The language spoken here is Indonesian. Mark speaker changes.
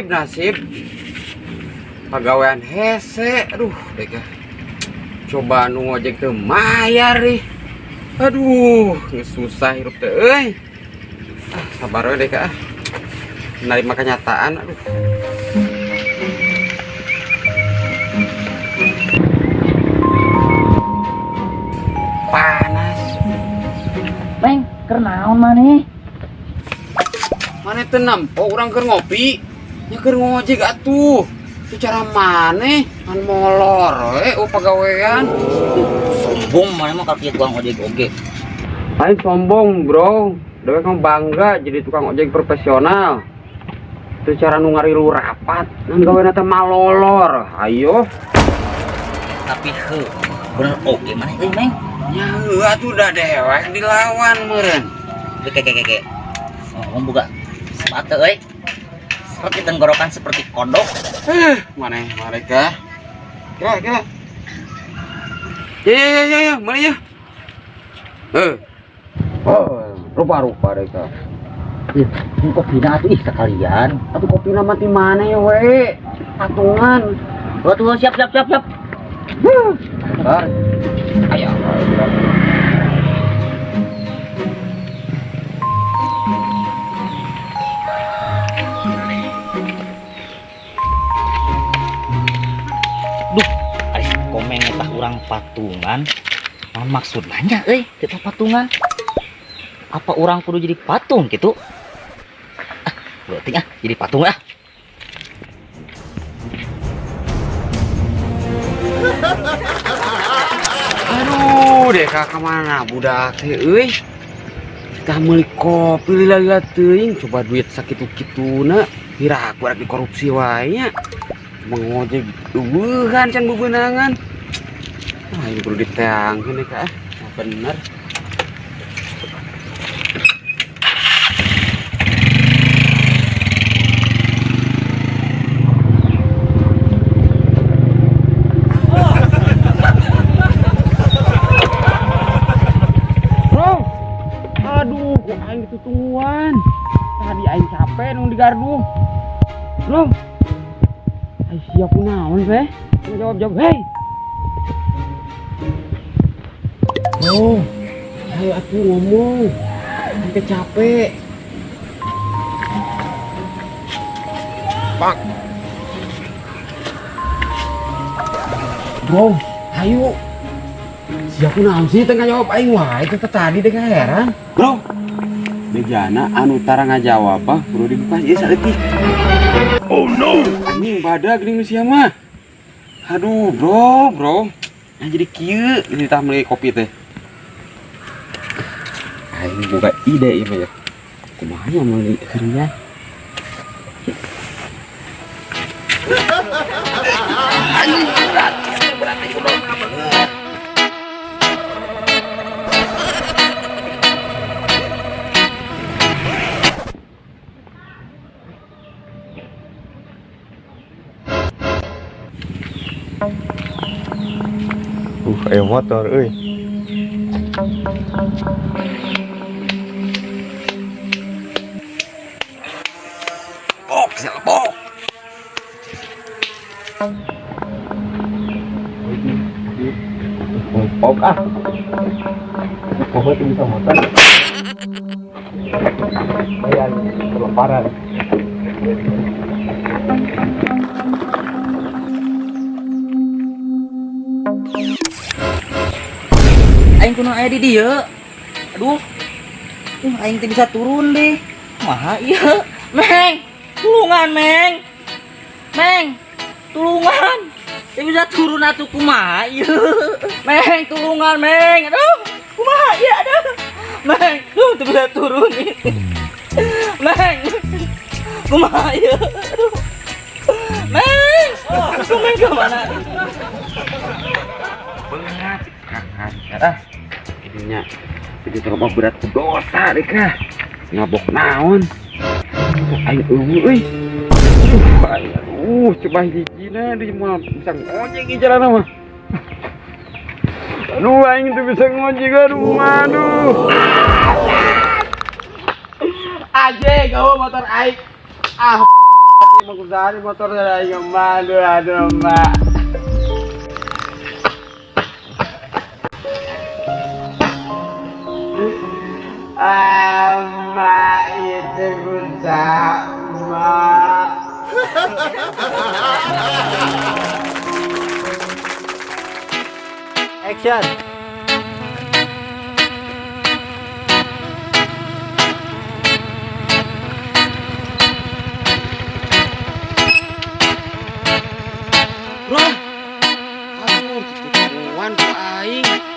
Speaker 1: nasib pegawaian hese. Aduh deka, coba nu ngojek teu mayar nih. Aduh susah hirup teh euy. Sabar we deka, nerima kenyataan. Aduh panas.
Speaker 2: Bang, keur naon maneh?
Speaker 1: Mana teu nampo urang keur ngopi, nya keur ngojek atuh. Itu cara maneh an molor we pagawean.
Speaker 2: Sombong maneh mah kaki tukang ojek oge.
Speaker 1: Aing sombong, Bro. Dewe kamu bangga jadi tukang ojek profesional. Itu cara nu ngarilu rapat, nan gaweana teh malolor. Ayo.
Speaker 2: Tapi bener oge maneh euy, Meng.
Speaker 1: Nya heuh atuh da dewek dilawan meureun.
Speaker 2: Keke. Oh, boga sepatu euy. Seperti tenggorokan seperti kodok.
Speaker 1: Maneh mereka. Kira. Ya, mana ya? Oh, rupa-rupa mereka.
Speaker 2: Ini kopina atuh sekalian.
Speaker 1: Atuh kopina mati mana ya, we? Patungan.
Speaker 2: Tuh, siap.
Speaker 1: Bentar. Ayo.
Speaker 2: Duh, ari komeng eta urang patungan. Naon maksudnya euy, kita patungan? Apa orang kudu jadi patung gitu? Berarti jadi patung ah.
Speaker 1: Aduh, deka kemana budak teh euy? Kita meuli kopi lila-lila teuing, coba duit sakitu-kituna, kira aku rek dikorupsi wae nya. Mengojek eueuhan can bebeunangan. Ah, ini perlu diteangkeun deka ah. Bener. Aduh, kok aing ditutungguan. Tadi aing capek nung di gardu. Bro. Aing siap naon teh? Jawab. Hei. Oh. Ayo atuh ngomong. Sampai capek. Pak. Bro, ayo. Siapa naon sih tengah jawab aing wae ke tadi deh heran. Bro. Bejana anu tara ngajawab apa kudu dibuka ieu saeutik. Oh no. Anjing badag geuning sia mah. Aduh, bro. Nah jadi kieu ditah meuli kopi teh. Aing boga ide ieu ya. Kumaha ya meuli kerja? Anjing berat itu dong.
Speaker 3: Aya motor euy.
Speaker 1: Selpok.
Speaker 3: Pok ah. Pokoknya itu bisa motor. Bayar kelemparan.
Speaker 2: Aing kudu aya di dieu. Aduh. Aing teh bisa turun deh. Kumaha ieu? Meng, tulungan Meng. Tulungan. Teh bisa turun atuh kumaha ieu? Meng, tulungan Meng. Aduh, kumaha ieu aduh. Meng, teh bisa turun nih. Meng. Kumaha ieu? Aduh. Meng. Aduh Meng ke mana?
Speaker 1: Berat. Ah. Ininya jadi terlalu berat dosa deh kah ngabok naon aing eueuh euy coba hijina di mah bisa ngojek di jalan mah aduh aing teu bisa ngojek aduh aje gawe motor aing makusari motor saya yang madu aduh mbak. Mak itu rusak mak.
Speaker 2: Action.
Speaker 1: Bro, aku mau tutupan ku aing.